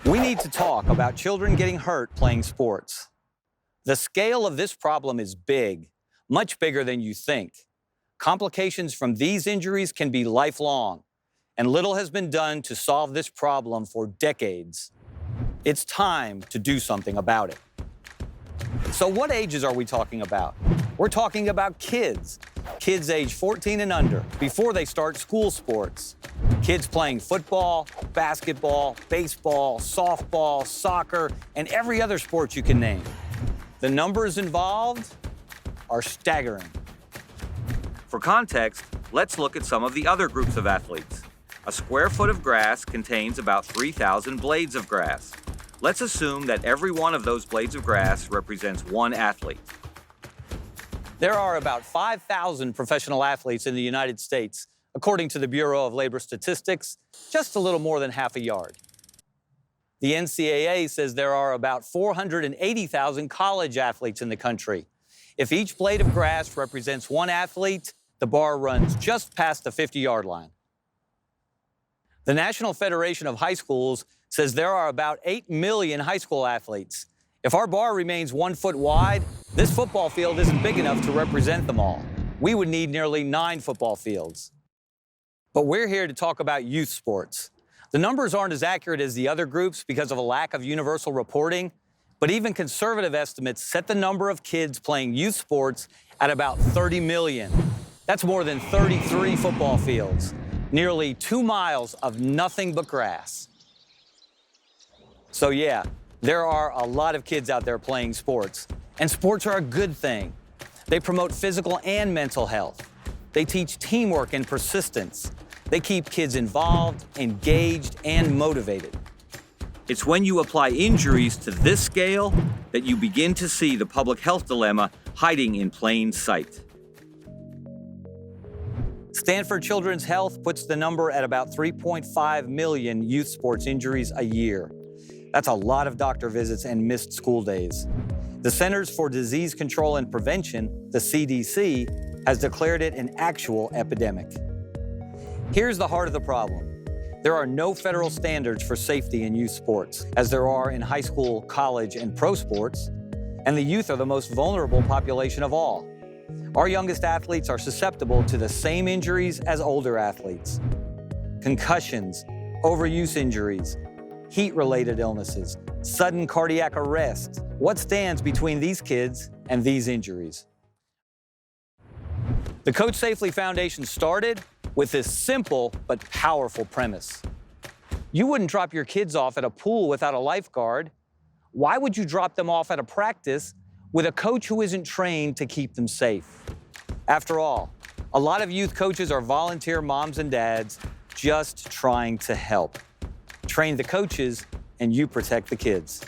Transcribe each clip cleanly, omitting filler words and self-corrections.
We need to talk about children getting hurt playing sports. The scale of this problem is big, much bigger than you think. Complications from these injuries can be lifelong, and little has been done to solve this problem for decades. It's time to do something about it. So what ages are we talking about? We're talking about kids age 14 and under, before they start school sports. Kids playing football, basketball, baseball, softball, soccer, and every other sport you can name. The numbers involved are staggering. For context, let's look at some of the other groups of athletes. A square foot of grass contains about 3,000 blades of grass. Let's assume that every one of those blades of grass represents one athlete. There are about 5,000 professional athletes in the United States, according to the Bureau of Labor Statistics, just a little more than half a yard. The NCAA says there are about 480,000 college athletes in the country. If each blade of grass represents one athlete, the bar runs just past the 50-yard line. The National Federation of High Schools says there are about 8 million high school athletes. If our bar remains 1 foot wide, this football field isn't big enough to represent them all. We would need nearly 9 football fields. But we're here to talk about youth sports. The numbers aren't as accurate as the other groups because of a lack of universal reporting, but even conservative estimates set the number of kids playing youth sports at about 30 million. That's more than 33 football fields, nearly 2 miles of nothing but grass. So yeah, there are a lot of kids out there playing sports, and sports are a good thing. They promote physical and mental health. They teach teamwork and persistence. They keep kids involved, engaged, and motivated. It's when you apply injuries to this scale that you begin to see the public health dilemma hiding in plain sight. Stanford Children's Health puts the number at about 3.5 million youth sports injuries a year. That's a lot of doctor visits and missed school days. The Centers for Disease Control and Prevention, the CDC, has declared it an actual epidemic. Here's the heart of the problem. There are no federal standards for safety in youth sports, as there are in high school, college, and pro sports, and the youth are the most vulnerable population of all. Our youngest athletes are susceptible to the same injuries as older athletes. Concussions, overuse injuries, heat-related illnesses, sudden cardiac arrest. What stands between these kids and these injuries? The CoachSafely Foundation started with this simple but powerful premise. You wouldn't drop your kids off at a pool without a lifeguard. Why would you drop them off at a practice with a coach who isn't trained to keep them safe? After all, a lot of youth coaches are volunteer moms and dads just trying to help. Train the coaches, and you protect the kids.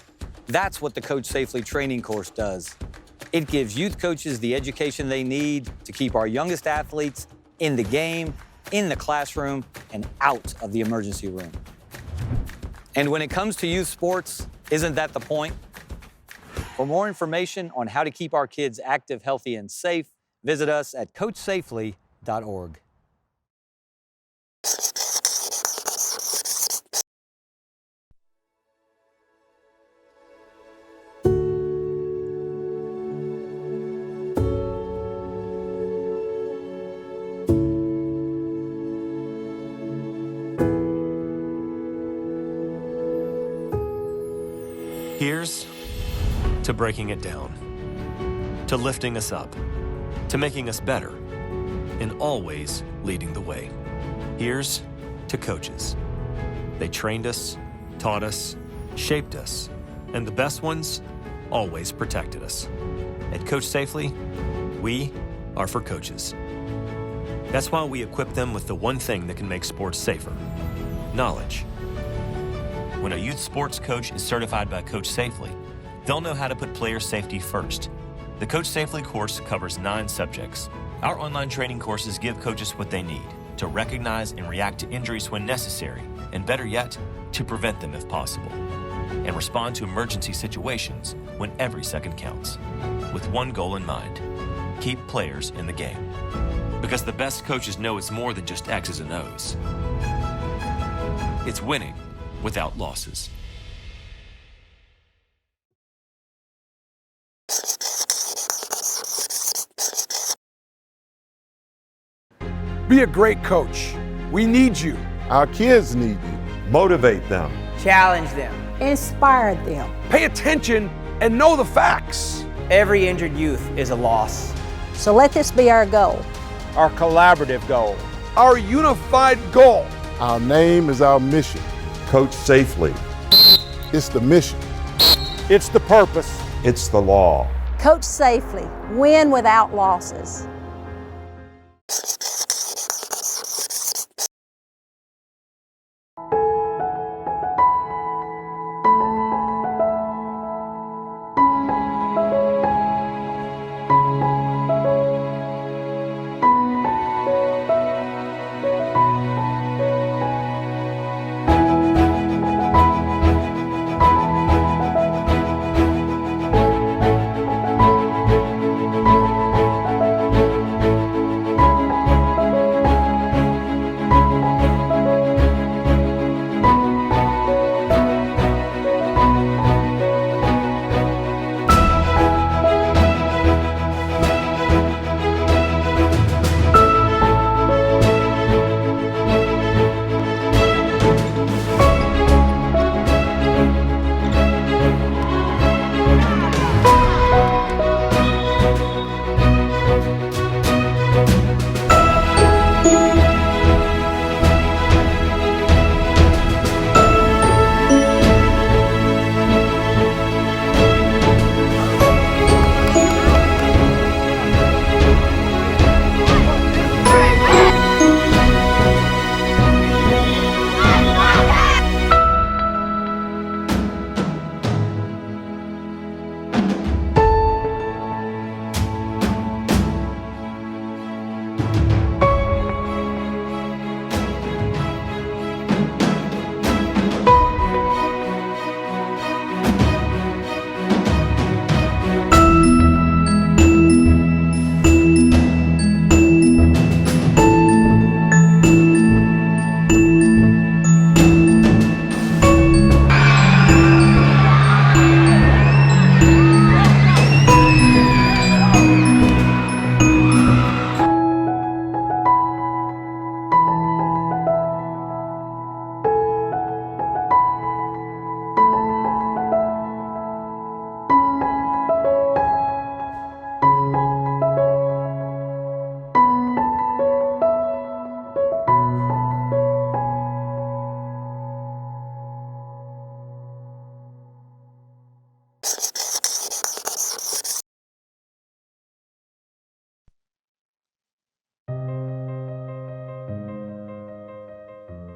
That's what the CoachSafely training course does. It gives youth coaches the education they need to keep our youngest athletes in the game, in the classroom, and out of the emergency room. And when it comes to youth sports, isn't that the point? For more information on how to keep our kids active, healthy, and safe, visit us at CoachSafely.org. Here's to breaking it down, to lifting us up, to making us better, and always leading the way. Here's to coaches. They trained us, taught us, shaped us, and the best ones always protected us. At CoachSafely, we are for coaches. That's why we equip them with the one thing that can make sports safer: knowledge. When a youth sports coach is certified by CoachSafely, they'll know how to put player safety first. The CoachSafely course covers 9 subjects. Our online training courses give coaches what they need to recognize and react to injuries when necessary, and better yet, to prevent them if possible. and respond to emergency situations when every second counts. With one goal in mind, keep players in the game. Because the best coaches know it's more than just X's and O's. It's winning without losses. Be a great coach. We need you. Our kids need you. Motivate them. Challenge them. Inspire them. Pay attention and know the facts. Every injured youth is a loss. So let this be our goal. Our collaborative goal. Our unified goal. Our name is our mission. Coach safely. It's the mission. It's the purpose. It's the law. Coach safely. Win without losses.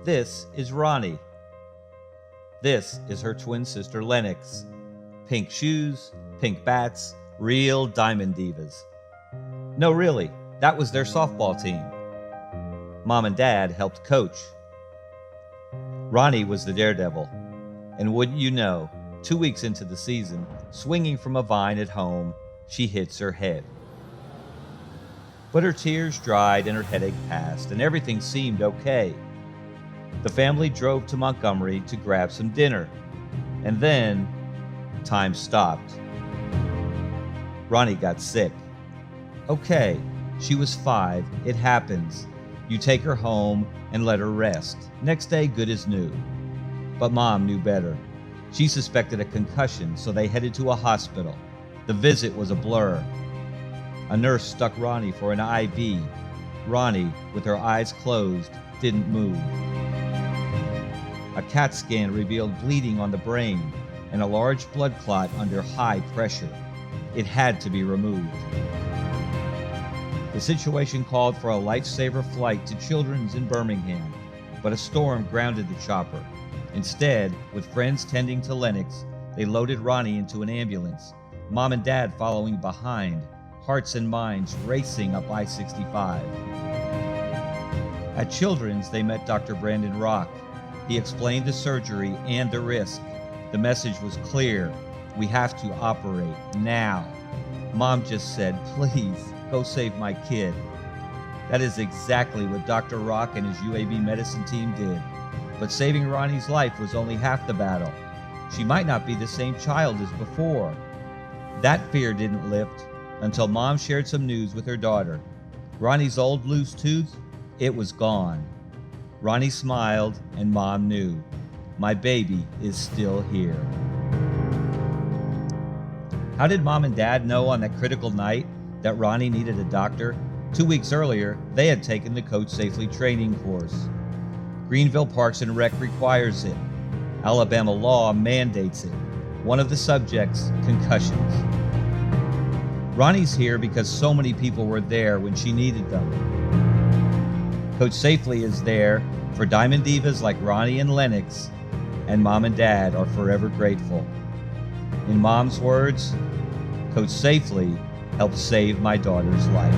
This is Ronni. This is her twin sister Lennox. Pink shoes, pink bats, real diamond divas. No, really, that was their softball team. Mom and Dad helped coach. Ronni was the daredevil. And wouldn't you know, 2 weeks into the season, swinging from a vine at home, she hits her head. But her tears dried and her headache passed, and everything seemed okay. The family drove to Montgomery to grab some dinner. And then, time stopped. Ronni got sick. Okay, she was 5. It happens. You take her home and let her rest. Next day, good as new. But Mom knew better. She suspected a concussion, so they headed to a hospital. The visit was a blur. A nurse stuck Ronni for an IV. Ronni, with her eyes closed, didn't move. A CAT scan revealed bleeding on the brain and a large blood clot under high pressure. It had to be removed. The situation called for a lifesaver flight to Children's in Birmingham, but a storm grounded the chopper. Instead, with friends tending to Lennox, they loaded Ronni into an ambulance, Mom and Dad following behind, hearts and minds racing up I-65. At Children's, they met Dr. Brandon Rock. He explained the surgery and the risk. The message was clear. We have to operate now. Mom just said, please, go save my kid. That is exactly what Dr. Rock and his UAB medicine team did. But saving Ronnie's life was only half the battle. She might not be the same child as before. That fear didn't lift until Mom shared some news with her daughter. Ronnie's old loose tooth, it was gone. Ronnie smiled and Mom knew. My baby is still here. How did Mom and Dad know on that critical night that Ronnie needed a doctor? 2 weeks earlier, they had taken the CoachSafely training course. Greenville Parks and Rec requires it. Alabama law mandates it. One of the subjects, concussions. Ronnie's here because so many people were there when she needed them. CoachSafely is there for Diamond Divas like Ronni and Lennox, and Mom and Dad are forever grateful. In Mom's words, CoachSafely helped save my daughter's life.